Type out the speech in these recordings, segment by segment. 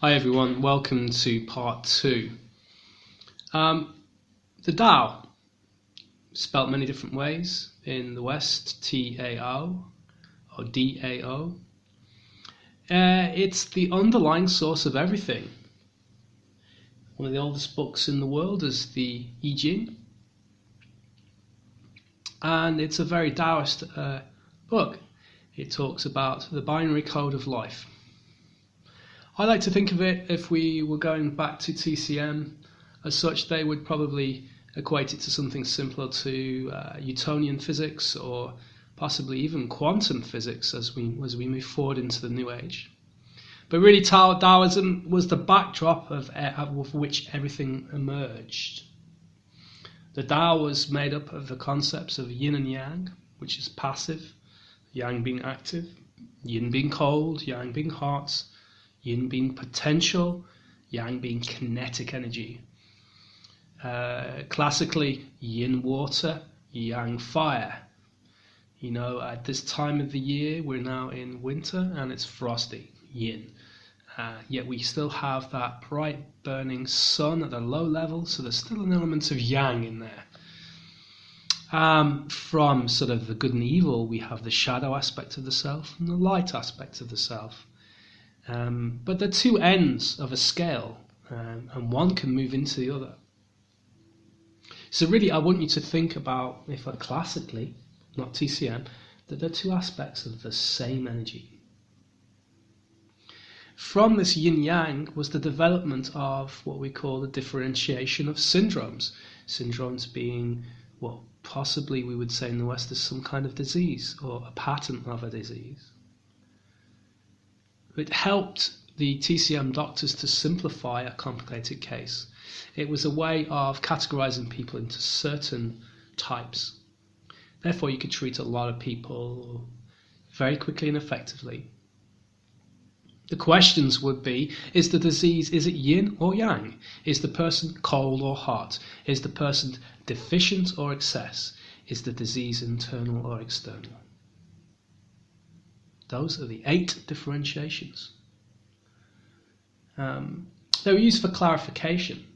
Hi everyone, welcome to part 2. The Tao, spelt many different ways. In the West, T-A-O or D-A-O. It's the underlying source of everything. One of the oldest books in the world is the I Ching. And it's a very Taoist book. It talks about the binary code of life. I like to think of it, if we were going back to TCM, as such, they would probably equate it to something similar to Newtonian physics or possibly even quantum physics as we move forward into the New Age. But really, Taoism was the backdrop of which everything emerged. The Tao was made up of the concepts of Yin and Yang, which is passive, Yang being active, Yin being cold, Yang being hot, Yin being potential, Yang being kinetic energy. Classically, Yin water, Yang fire. You know, at this time of the year, we're now in winter and it's frosty, Yin. Yet we still have that bright burning sun at a low level, so there's still an element of Yang in there. From sort of the good and evil, we have the shadow aspect of the self and the light aspect of the self. But they're two ends of a scale, and one can move into the other. So really, I want you to think about, if classically, not TCM, that they're two aspects of the same energy. From this yin-yang was the development of what we call the differentiation of syndromes. Syndromes being what possibly we would say in the West is some kind of disease or a pattern of a disease. It helped the TCM doctors to simplify a complicated case. It was a way of categorizing people into certain types. Therefore, you could treat a lot of people very quickly and effectively. The questions would be, is the disease, is it yin or yang? Is the person cold or hot? Is the person deficient or excess? Is the disease internal or external? Those are the 8 differentiations. They were used for clarification.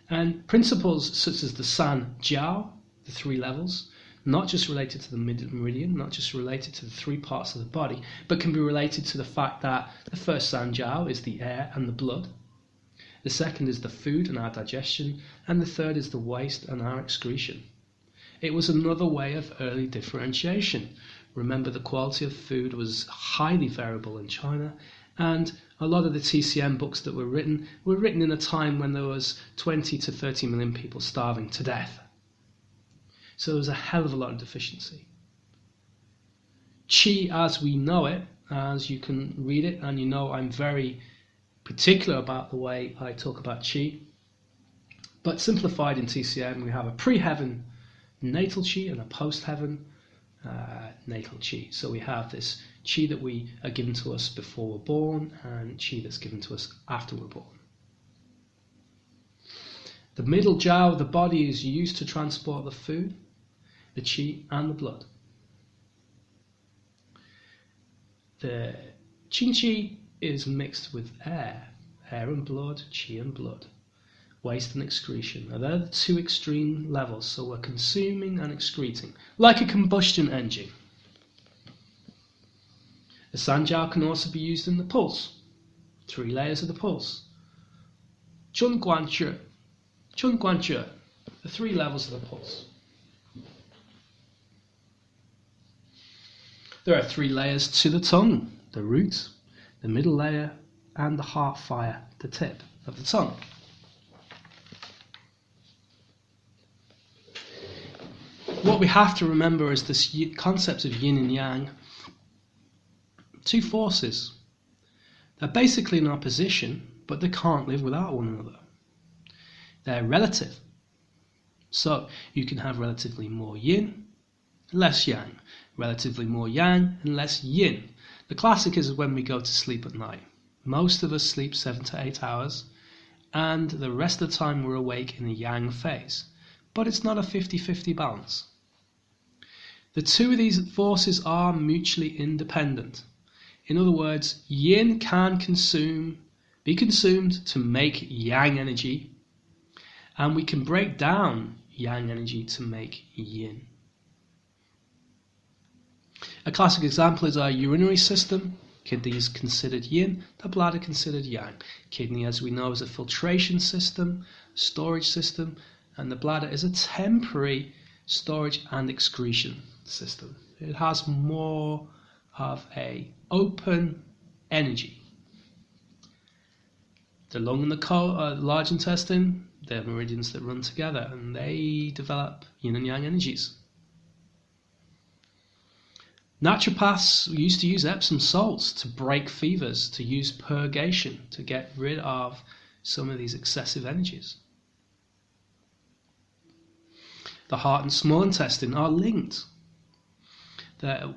And principles such as the San Jiao, the 3 levels, not just related to the meridian, not just related to the 3 parts of the body, but can be related to the fact that the first San Jiao is the air and the blood, the second is the food and our digestion, and the third is the waste and our excretion. It was another way of early differentiation. Remember, the quality of food was highly variable in China, and a lot of the TCM books that were written in a time when there was 20 to 30 million people starving to death. So there was a hell of a lot of deficiency. Qi as we know it, as you can read it, and you know I'm very particular about the way I talk about Qi, but simplified in TCM, we have a pre-heaven natal Qi and a post-heaven natal Qi. So we have this Qi that we are given to us before we're born and Qi that's given to us after we're born. The middle Jiao of the body is used to transport the food, the Qi and the blood. The Qing Qi is mixed with air and blood, Qi and blood. Waste and excretion. Now they're the 2 extreme levels, so we're consuming and excreting, like a combustion engine. The Sanjiao can also be used in the pulse. 3 layers of the pulse. Chun Guan Zhi, the 3 levels of the pulse. There are 3 layers to the tongue, the root, the middle layer, and the heart fire, the tip of the tongue. What we have to remember is this concept of yin and yang. 2 forces. They're basically in opposition, but they can't live without one another. They're relative. So you can have relatively more yin, less yang. Relatively more yang and less yin. The classic is when we go to sleep at night. Most of us sleep 7 to 8 hours, and the rest of the time we're awake in the yang phase. But it's not a 50-50 balance. The 2 of these forces are mutually independent. In other words, yin can consume be consumed to make yang energy, and we can break down yang energy to make yin. A classic example is our urinary system. Kidney is considered yin, the bladder considered yang. Kidney, as we know, is a filtration system, storage system, and the bladder is a temporary storage and excretion system. It has more of a open energy. The lung and the large intestine, they're meridians that run together, and they develop yin and yang energies. Naturopaths used to use Epsom salts to break fevers, to use purgation, to get rid of some of these excessive energies. The heart and small intestine are linked. They're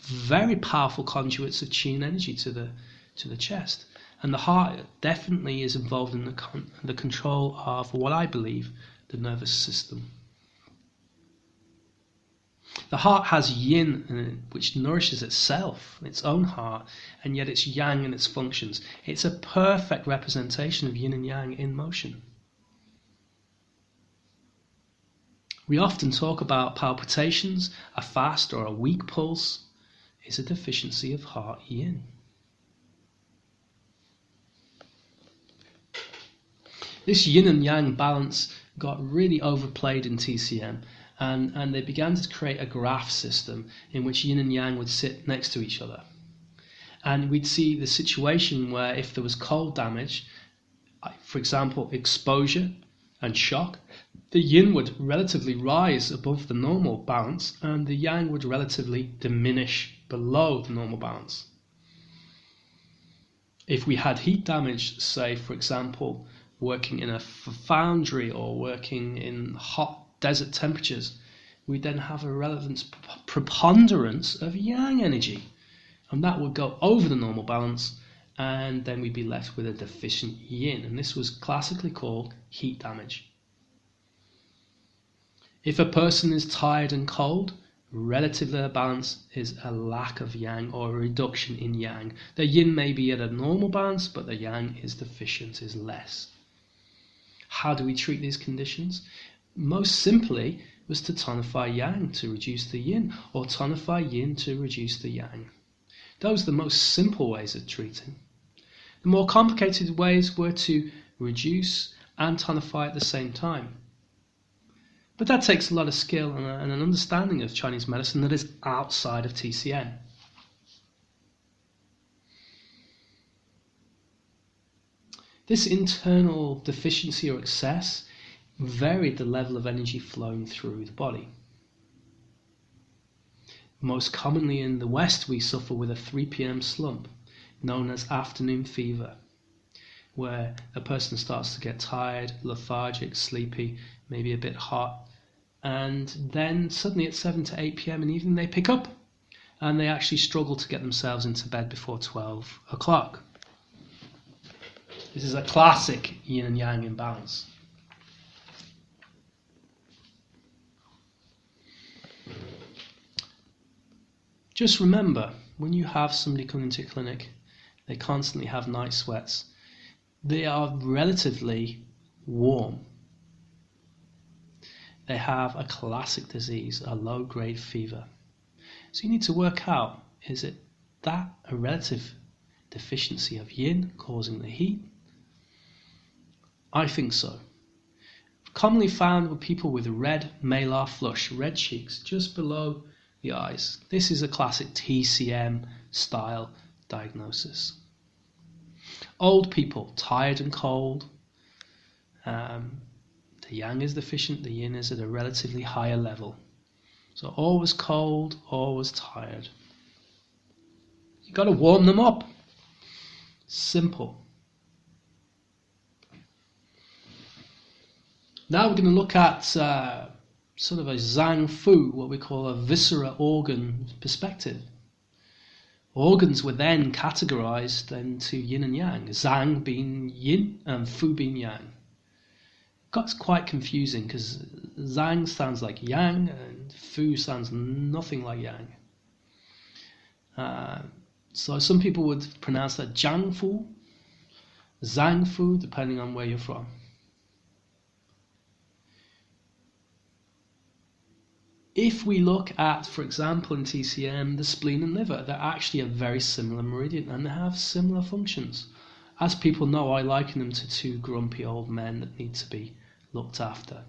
very powerful conduits of chi and energy to the chest. And the heart definitely is involved in the control of what I believe the nervous system. The heart has yin in it, which nourishes itself, its own heart, and yet it's yang in its functions. It's a perfect representation of yin and yang in motion. We often talk about palpitations. A fast or a weak pulse is a deficiency of heart yin. This yin and yang balance got really overplayed in TCM, and they began to create a graph system in which yin and yang would sit next to each other. And we'd see the situation where if there was cold damage, for example, exposure and shock, the yin would relatively rise above the normal balance and the yang would relatively diminish below the normal balance. If we had heat damage, say for example, working in a foundry or working in hot desert temperatures, we then have a relevant preponderance of yang energy, and that would go over the normal balance, and then we'd be left with a deficient yin, and this was classically called heat damage. If a person is tired and cold, relative to their balance is a lack of yang or a reduction in yang. The yin may be at a normal balance, but the yang is deficient, is less. How do we treat these conditions? Most simply was to tonify yang to reduce the yin, or tonify yin to reduce the yang. Those are the most simple ways of treating. The more complicated ways were to reduce and tonify at the same time. But that takes a lot of skill and an understanding of Chinese medicine that is outside of TCM. This internal deficiency or excess varied the level of energy flowing through the body. Most commonly in the West, we suffer with a 3 p.m. slump, known as afternoon fever, where a person starts to get tired, lethargic, sleepy, maybe a bit hot, and then suddenly at 7 to 8 p.m. in the evening they pick up, and they actually struggle to get themselves into bed before 12 o'clock. This is a classic yin and yang imbalance. Just remember, when you have somebody come into your clinic, they constantly have night sweats. They are relatively warm. They have a classic disease, a low-grade fever. So you need to work out, is it that a relative deficiency of yin causing the heat? I think so. Commonly found with people with red malar flush, red cheeks, just below the eyes. This is a classic TCM style diagnosis. Old people, tired and cold. The yang is deficient, the yin is at a relatively higher level. So always cold, always tired. You've got to warm them up. Simple. Now we're going to look at sort of a Zhang Fu, what we call a viscera organ perspective. Organs were then categorized into yin and yang, Zhang being yin and Fu being yang. It got quite confusing because Zhang sounds like yang and Fu sounds nothing like yang. So some people would pronounce that Jiang Fu, Zhang food, depending on where you're from. If we look at, for example, in TCM, the spleen and liver, they're actually a very similar meridian and they have similar functions. As people know, I liken them to two grumpy old men that need to be looked after.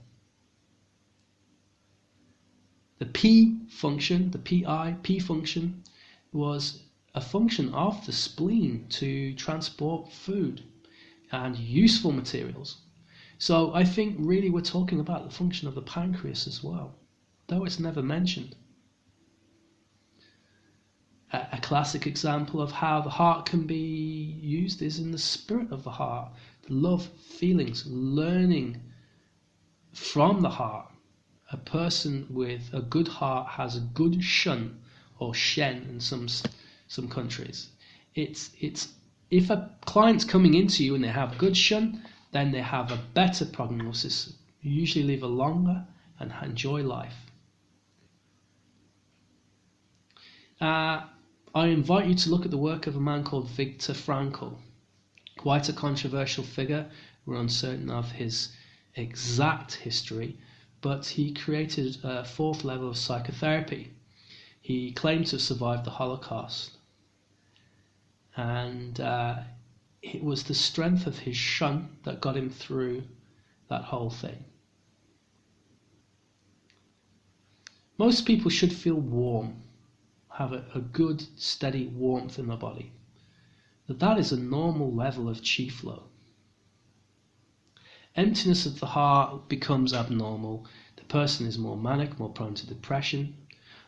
The P function, the P function, was a function of the spleen to transport food and useful materials. So I think really we're talking about the function of the pancreas as well, though it's never mentioned. A classic example of how the heart can be used is in the spirit of the heart. The love, feelings, learning from the heart. A person with a good heart has a good shun, or shen in some countries. It's if a client's coming into you and they have good shun, then they have a better prognosis. You usually live a longer and enjoy life. I invite you to look at the work of a man called Viktor Frankl. Quite a controversial figure. We're uncertain of his exact history, but he created a fourth level of psychotherapy. He claimed to have survived the Holocaust, and it was the strength of his shun that got him through that whole thing. Most people should feel warm, have a good steady warmth in their body. That is a normal level of chi flow. Emptiness of the heart becomes abnormal. The person is more manic, more prone to depression.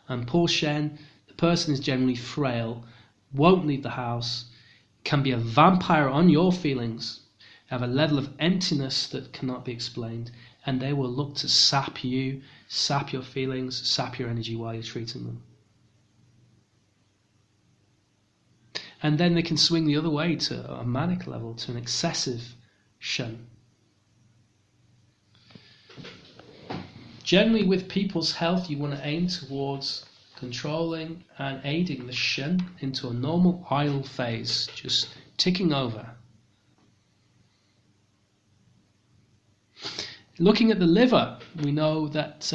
And poor Shen, the person is generally frail, won't leave the house, can be a vampire on your feelings, have a level of emptiness that cannot be explained, and they will look to sap you, sap your feelings, sap your energy while you're treating them. And then they can swing the other way to a manic level, to an excessive shun. Generally, with people's health, you want to aim towards controlling and aiding the shun into a normal idle phase, just ticking over. Looking at the liver, we know that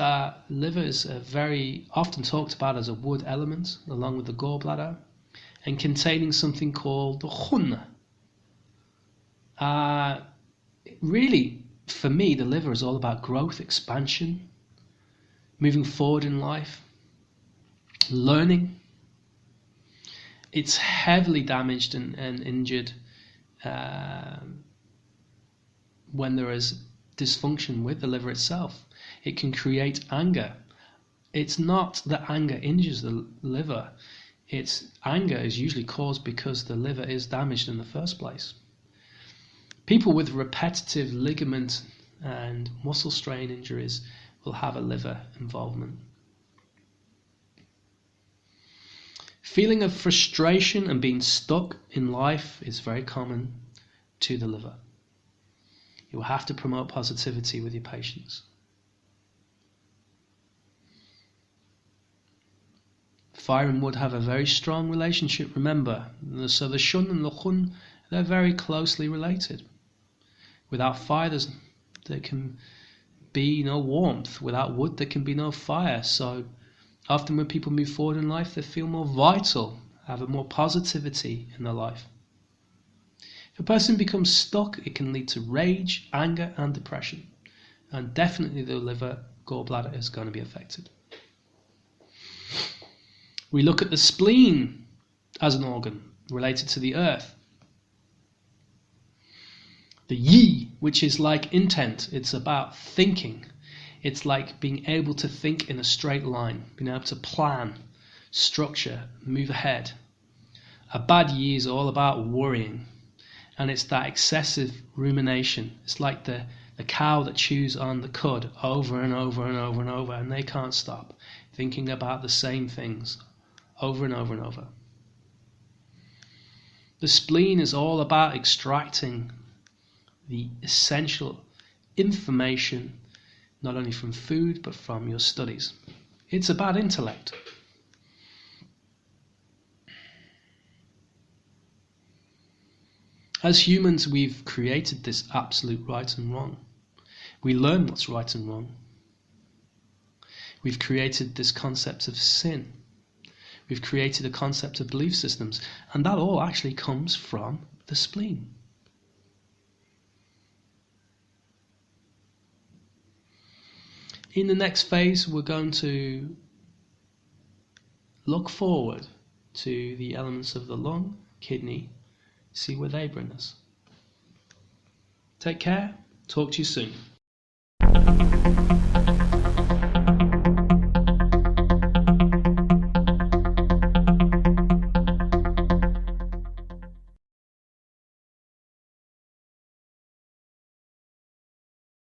liver is very often talked about as a wood element, along with the gallbladder, and containing something called the hun. Really, for me, the liver is all about growth, expansion, moving forward in life, learning. It's heavily damaged and injured when there is dysfunction with the liver itself. It can create anger. It's not that anger injures the liver. Its anger is usually caused because the liver is damaged in the first place. People with repetitive ligament and muscle strain injuries will have a liver involvement. Feeling of frustration and being stuck in life is very common to the liver. You will have to promote positivity with your patients. Fire and wood have a very strong relationship, remember. So the shun and the hun, they're very closely related. Without fire, there can be no warmth. Without wood, there can be no fire. So often when people move forward in life, they feel more vital, have a more positivity in their life. If a person becomes stuck, it can lead to rage, anger, and depression. And definitely the liver, gallbladder is going to be affected. We look at the spleen as an organ related to the earth. The yi, which is like intent, it's about thinking. It's like being able to think in a straight line, being able to plan, structure, move ahead. A bad yi is all about worrying, and it's that excessive rumination. It's like the cow that chews on the cud over and over and over and over, and they can't stop thinking about the same things over and over and over. The spleen is all about extracting the essential information, not only from food but from your studies. It's about intellect. As humans, we've created this absolute right and wrong. We learn what's right and wrong. We've created this concept of sin. We've created a concept of belief systems, and that all actually comes from the spleen. In the next phase, we're going to look forward to the elements of the lung, kidney, see where they bring us. Take care. Talk to you soon.